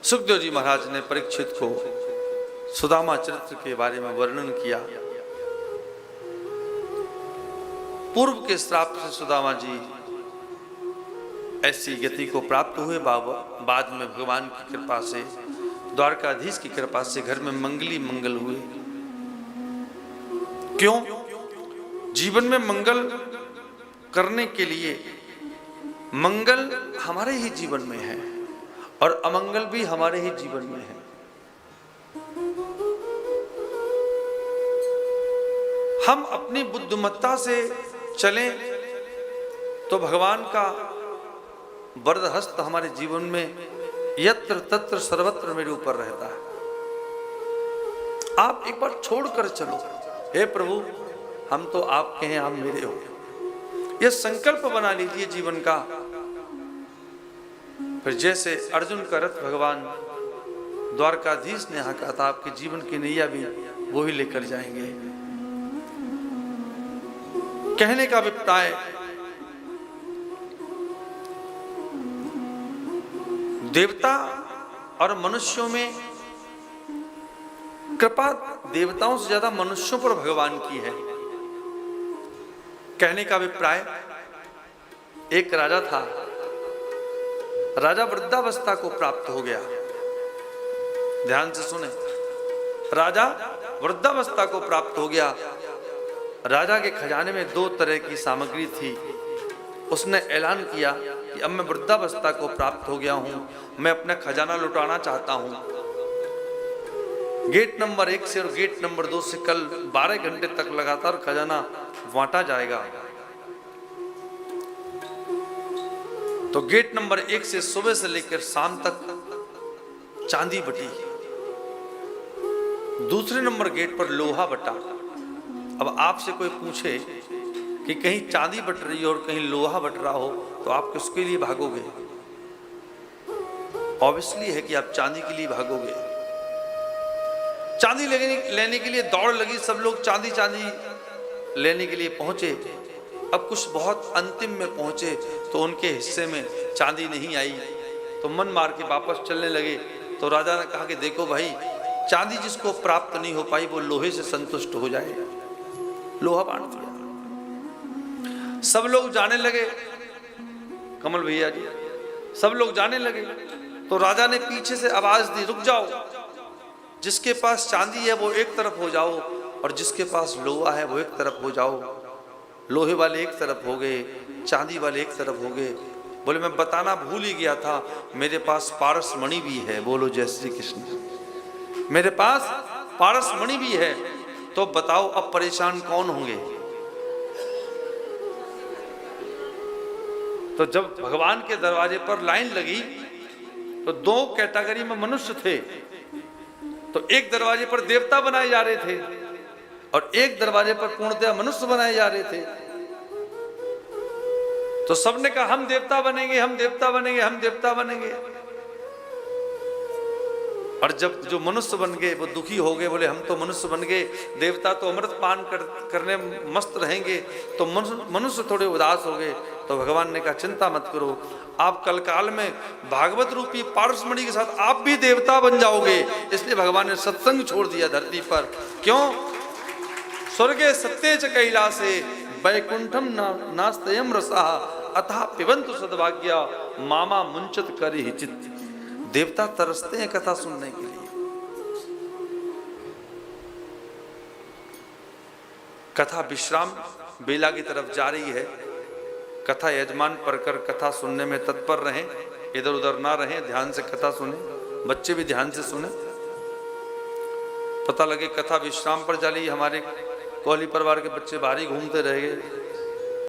सुखदेव जी महाराज ने परीक्षित को सुदामा चरित्र के बारे में वर्णन किया। पूर्व के श्राप से सुदामा जी ऐसी गति को प्राप्त हुए। बाद में भगवान की कृपा से, द्वारकाधीश की कृपा से घर में मंगली मंगल हुए। क्यों? जीवन में मंगल करने के लिए, मंगल हमारे ही जीवन में है और अमंगल भी हमारे ही जीवन में है। हम अपनी बुद्धिमत्ता से चलें तो भगवान का वरदहस्त हमारे जीवन में यत्र तत्र सर्वत्र मेरे ऊपर रहता है। आप एक बार छोड़कर चलो, हे प्रभु हम तो आपके हैं, आप मेरे हो। यह संकल्प बना लीजिए जीवन का। फिर जैसे अर्जुन का रथ भगवान द्वारकाधीश ने हाका था, आपके जीवन की नैया भी वो ही लेकर जाएंगे। कहने का अभिप्राय, देवता और मनुष्यों में कृपा देवताओं से ज्यादा मनुष्यों पर भगवान की है। कहने का अभिप्राय, एक राजा था, राजा वृद्धावस्था को प्राप्त हो गया। ध्यान से सुने, राजा वृद्धावस्था को प्राप्त हो गया। राजा के खजाने में 2 तरह की सामग्री थी। उसने ऐलान किया कि अब मैं वृद्धावस्था को प्राप्त हो गया हूं, मैं अपना खजाना लुटाना चाहता हूं। गेट नंबर 1 से और गेट नंबर 2 से कल 12 घंटे तक लगातार खजाना बांटा जाएगा। तो गेट नंबर 1 से सुबह से लेकर शाम तक चांदी बटी, दूसरे नंबर गेट पर लोहा बटा। अब आपसे कोई पूछे कि कहीं चांदी बट रही हो और कहीं लोहा बट रहा हो तो आप किसके लिए भागोगे? ऑब्वियसली है कि आप चांदी के लिए भागोगे। चांदी लेने के लिए दौड़ लगी, सब लोग चांदी लेने के लिए पहुंचे। अब कुछ बहुत अंतिम में पहुंचे तो उनके हिस्से में चांदी नहीं आई, तो मन मार के वापस चलने लगे। तो राजा ने कहा कि देखो भाई, चांदी जिसको प्राप्त नहीं हो पाई वो लोहे से संतुष्ट हो जाए। लोहा बांट दिया। सब लोग जाने लगे, कमल भैया जी, सब लोग जाने लगे। तो राजा ने पीछे से आवाज दी, रुक जाओ, जिसके पास चांदी है वो एक तरफ हो जाओ और जिसके पास लोहा है वो एक तरफ हो जाओ। लोहे वाले एक तरफ हो गए, चांदी वाले एक तरफ हो गए। बोले मैं बताना भूल ही गया था, मेरे पास पारस मणि भी है। बोलो जय श्री कृष्ण। मेरे पास पारस मणि भी है, तो बताओ अब परेशान कौन होंगे? तो जब भगवान के दरवाजे पर लाइन लगी तो 2 कैटेगरी में मनुष्य थे। तो एक दरवाजे पर देवता बनाए जा रहे थे और एक दरवाजे पर पूर्णतः मनुष्य बनाए जा रहे थे। तो सबने कहा हम देवता बनेंगे, हम देवता बनेंगे, हम देवता बनेंगे। और जब जो मनुष्य बन गए वो दुखी हो गए, बोले हम तो मनुष्य बन गए, देवता तो अमृत पान करने मस्त रहेंगे, तो मनुष्य थोड़े उदास हो गए। तो भगवान ने कहा चिंता मत करो, आप कल काल में भागवत रूपी पारसमणि के साथ आप भी देवता बन जाओगे। इसलिए भगवान ने सत्संग छोड़ दिया धरती पर। क्यों? स्वर्गे सत्ये च कैलासे वैकुंठम नास्तयम रसः अतः पिबन्तु सद्भाग्या मामा मुंचत करि चित्त। देवता तरसते हैं कथा सुनने के लिए। कथा विश्राम बेला की तरफ जा रही है। कथा यजमान पढ़कर कथा सुनने में तत्पर रहें, इधर उधर ना रहें, ध्यान से कथा सुने। बच्चे भी ध्यान से सुने। पता लगे कथा विश्राम पर चली, हमारे कोहली परिवार के बच्चे बाहर ही घूमते रह गए।